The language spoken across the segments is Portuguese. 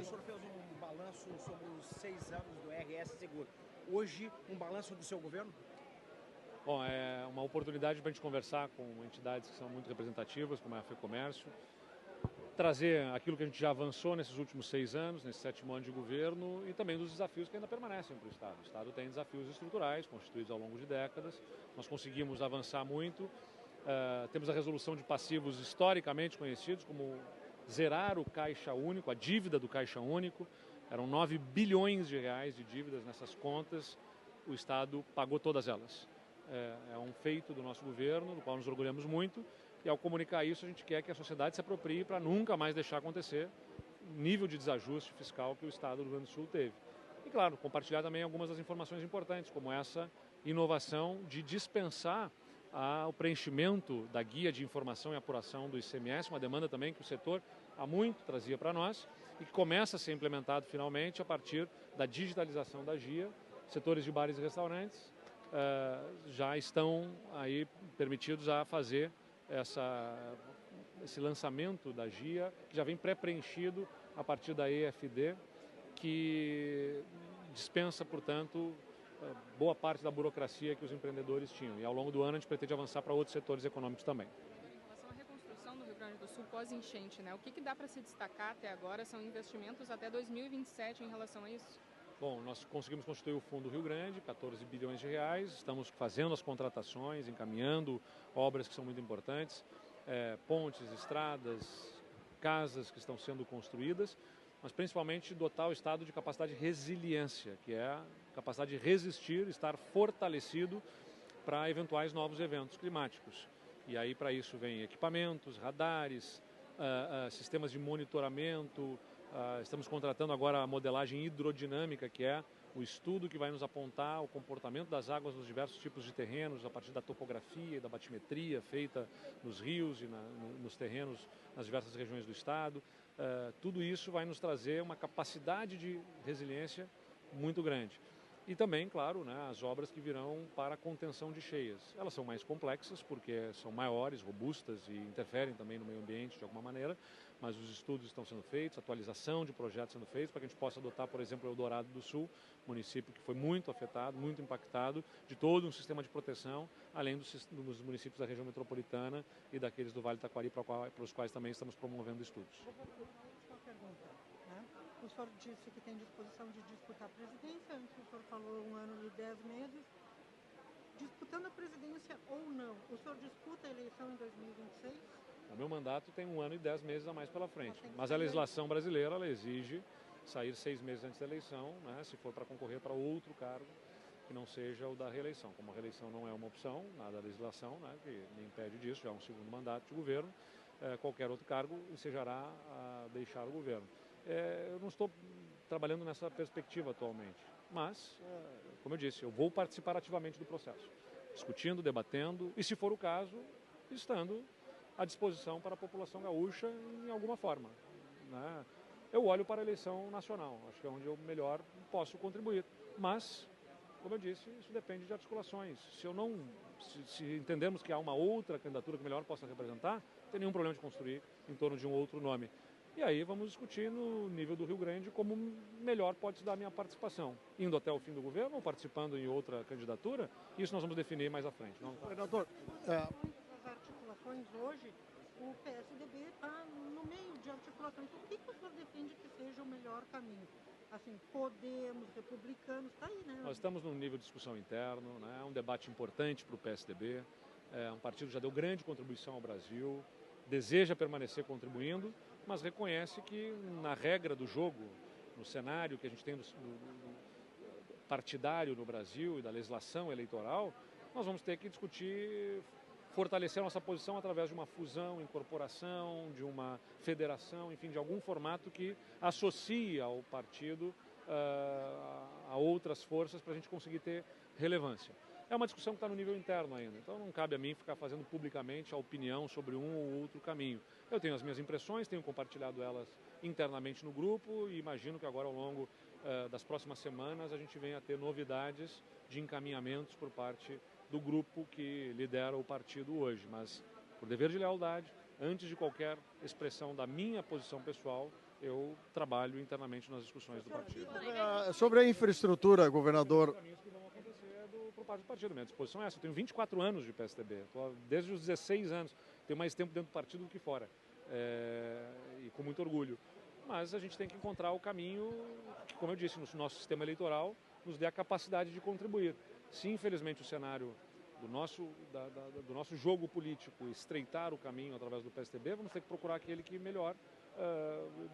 senhor fez um balanço sobre os 6 anos do RS Seguro. Hoje, um balanço do seu governo? Bom, é uma oportunidade para a gente conversar com entidades que são muito representativas, como a FEComércio, trazer aquilo que a gente já avançou nesses últimos 6 anos, nesse 7º ano de governo, e também dos desafios que ainda permanecem para o Estado. O Estado tem desafios estruturais, constituídos ao longo de décadas. Nós conseguimos avançar muito. Temos a resolução de passivos historicamente conhecidos, como zerar o Caixa Único, a dívida do Caixa Único. Eram 9 bilhões de reais de dívidas nessas contas. O Estado pagou todas elas. É um feito do nosso governo, do qual nos orgulhamos muito, e ao comunicar isso a gente quer que a sociedade se aproprie para nunca mais deixar acontecer o nível de desajuste fiscal que o Estado do Rio Grande do Sul teve. E claro, compartilhar também algumas das informações importantes, como essa inovação de dispensar o preenchimento da guia de informação e apuração do ICMS, uma demanda também que o setor há muito trazia para nós e que começa a ser implementado finalmente a partir da digitalização da GIA. Setores de bares e restaurantes já estão aí permitidos a fazer esse lançamento da GIA, que já vem pré-preenchido a partir da EFD, que dispensa, portanto, boa parte da burocracia que os empreendedores tinham. E ao longo do ano a gente pretende avançar para outros setores econômicos também. Em relação à reconstrução do Rio Grande do Sul pós-enchente, né? O que dá para se destacar até agora são investimentos até 2027 em relação a isso? Bom, nós conseguimos constituir o Fundo Rio Grande, 14 bilhões de reais, estamos fazendo as contratações, encaminhando obras que são muito importantes, pontes, estradas, casas que estão sendo construídas, mas principalmente dotar o Estado de capacidade de resiliência, que é a capacidade de resistir, estar fortalecido para eventuais novos eventos climáticos. E aí para isso vem equipamentos, radares, sistemas de monitoramento. Estamos contratando agora a modelagem hidrodinâmica, que é o estudo que vai nos apontar o comportamento das águas nos diversos tipos de terrenos, a partir da topografia e da batimetria feita nos rios e nos terrenos nas diversas regiões do estado. Tudo isso vai nos trazer uma capacidade de resiliência muito grande. E também, claro, né, as obras que virão para a contenção de cheias. Elas são mais complexas porque são maiores, robustas e interferem também no meio ambiente de alguma maneira, mas os estudos estão sendo feitos, atualização de projetos sendo feitos para que a gente possa adotar, por exemplo, Eldorado do Sul, município que foi muito afetado, muito impactado, de todo um sistema de proteção, além dos municípios da região metropolitana e daqueles do Vale do Taquari, para os quais também estamos promovendo estudos. Uma pergunta, né? O senhor disse que tem disposição de disputar a presidência, antes o senhor falou 1 ano e 10 meses. Disputando a presidência ou não, o senhor disputa a eleição em 2026? O meu mandato tem 1 ano e 10 meses a mais pela frente, mas a legislação brasileira ela exige sair 6 meses antes da eleição, né, se for para concorrer para outro cargo que não seja o da reeleição. Como a reeleição não é uma opção, nada da legislação, né, que me impede disso, já é um segundo mandato de governo, qualquer outro cargo ensejará a deixar o governo. Eu não estou trabalhando nessa perspectiva atualmente, mas, como eu disse, eu vou participar ativamente do processo, discutindo, debatendo e, se for o caso, estando à disposição para a população gaúcha em alguma forma, né? Eu olho para a eleição nacional, acho que é onde eu melhor posso contribuir, mas, como eu disse, isso depende de articulações. Se entendermos que há uma outra candidatura que melhor possa representar, não tem nenhum problema de construir em torno de um outro nome. E aí vamos discutir no nível do Rio Grande como melhor pode se dar a minha participação. Indo até o fim do governo ou participando em outra candidatura, isso nós vamos definir mais à frente. Governador, As articulações hoje, o PSDB está no meio de articulações. O que o senhor defende que seja o melhor caminho? Assim, Podemos, republicanos, está aí, né? Nós estamos num nível de discussão interno, né? É um debate importante para o PSDB. Um partido que já deu grande contribuição ao Brasil, deseja permanecer contribuindo, mas reconhece que na regra do jogo, no cenário que a gente tem do partidário no Brasil e da legislação eleitoral, nós vamos ter que discutir, fortalecer nossa posição através de uma fusão, incorporação, de uma federação, enfim, de algum formato que associe ao partido a outras forças para a gente conseguir ter relevância. É uma discussão que está no nível interno ainda, então não cabe a mim ficar fazendo publicamente a opinião sobre um ou outro caminho. Eu tenho as minhas impressões, tenho compartilhado elas internamente no grupo e imagino que agora ao longo das próximas semanas a gente venha a ter novidades de encaminhamentos por parte do grupo que lidera o partido hoje. Mas, por dever de lealdade, antes de qualquer expressão da minha posição pessoal, eu trabalho internamente nas discussões do partido. Sobre a infraestrutura, governador, Caminhos que vão acontecer por parte do partido. Minha disposição é essa. Eu tenho 24 anos de PSDB, desde os 16 anos. Tenho mais tempo dentro do partido do que fora. E com muito orgulho. Mas a gente tem que encontrar o caminho que, como eu disse, no nosso sistema eleitoral, nos dê a capacidade de contribuir. Se, infelizmente, o cenário do nosso jogo político estreitar o caminho através do PSDB, vamos ter que procurar aquele que melhor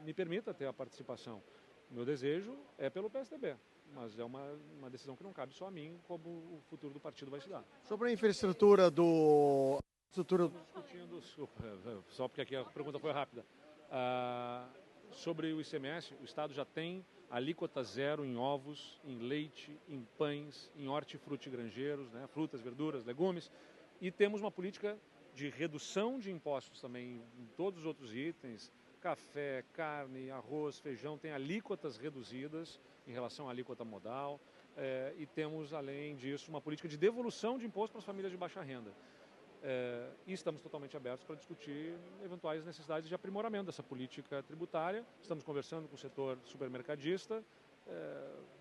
me permita ter a participação. O meu desejo é pelo PSDB, mas é uma decisão que não cabe só a mim, como o futuro do partido vai se dar. sobre a infraestrutura do... Estamos discutindo, só porque aqui a pergunta foi rápida, sobre o ICMS, o Estado já tem alíquota zero em ovos, em leite, em pães, em hortifruti granjeiros, né, frutas, verduras, legumes, e temos uma política de redução de impostos também em todos os outros itens, café, carne, arroz, feijão, tem alíquotas reduzidas em relação à alíquota modal, e temos, além disso, uma política de devolução de imposto para as famílias de baixa renda. E estamos totalmente abertos para discutir eventuais necessidades de aprimoramento dessa política tributária. Estamos conversando com o setor supermercadista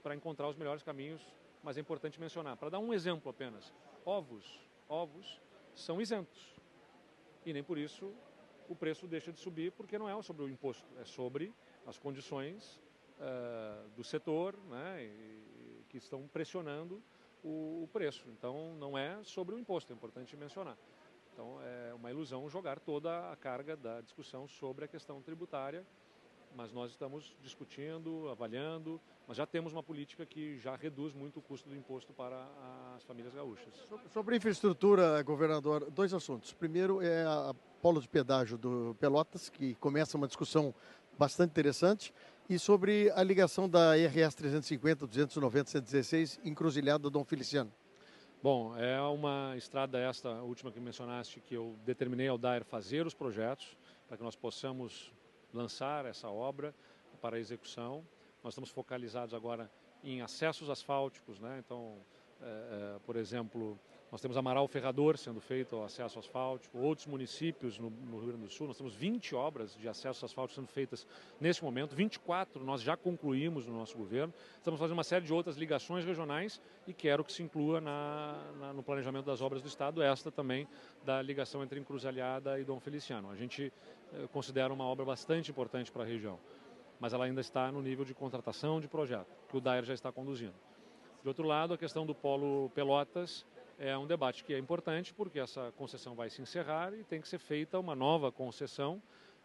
para encontrar os melhores caminhos, mas é importante mencionar, para dar um exemplo apenas, ovos são isentos e nem por isso o preço deixa de subir, porque não é sobre o imposto, é sobre as condições do setor, né, que estão pressionando o preço. Então, não é sobre o imposto, é importante mencionar. Então, é uma ilusão jogar toda a carga da discussão sobre a questão tributária, mas nós estamos discutindo, avaliando, mas já temos uma política que já reduz muito o custo do imposto para as famílias gaúchas. Sobre infraestrutura, governador, dois assuntos. Primeiro é a polo de pedágio do Pelotas, que começa uma discussão bastante interessante, e sobre a ligação da RS 350, 290, 116, Encruzilhada Dom Feliciano. Bom, é uma estrada, esta última que mencionaste, que eu determinei ao DAER fazer os projetos para que nós possamos lançar essa obra para a execução. Nós estamos focalizados agora em acessos asfálticos, né? Então, por exemplo, nós temos Amaral Ferrador sendo feito o acesso asfáltico, outros municípios no Rio Grande do Sul, nós temos 20 obras de acesso asfáltico sendo feitas nesse momento, 24 nós já concluímos no nosso governo, estamos fazendo uma série de outras ligações regionais e quero que se inclua no planejamento das obras do Estado, esta também da ligação entre Encruzilhada e Dom Feliciano. A gente considera uma obra bastante importante para a região, mas ela ainda está no nível de contratação de projeto, que o DAER já está conduzindo. De outro lado, a questão do polo Pelotas é um debate que é importante porque essa concessão vai se encerrar e tem que ser feita uma nova concessão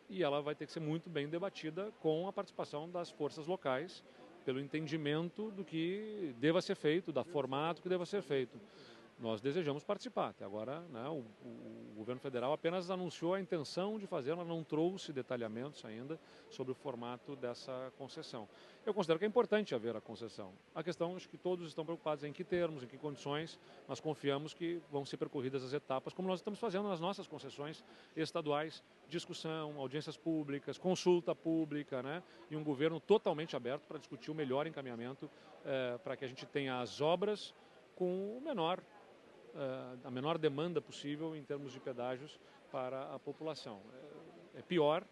e ela vai ter que ser muito bem debatida com a participação das forças locais, pelo entendimento do que deva ser feito, do formato que deva ser feito. Nós desejamos participar. Até agora, né, o governo federal apenas anunciou a intenção de fazer, mas não trouxe detalhamentos ainda sobre o formato dessa concessão. Eu considero que é importante haver a concessão. A questão, acho que todos estão preocupados em que termos, em que condições. Nós confiamos que vão ser percorridas as etapas, como nós estamos fazendo nas nossas concessões estaduais, discussão, audiências públicas, consulta pública, né, e um governo totalmente aberto para discutir o melhor encaminhamento para que a gente tenha as obras com a menor demanda possível em termos de pedágios para a população. É pior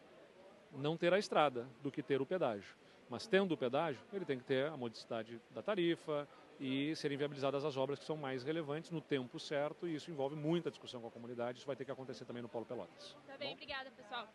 não ter a estrada do que ter o pedágio. Mas tendo o pedágio, ele tem que ter a modicidade da tarifa e serem viabilizadas as obras que são mais relevantes no tempo certo, e isso envolve muita discussão com a comunidade. Isso vai ter que acontecer também no Polo Pelotas. Tá bem, obrigada, pessoal.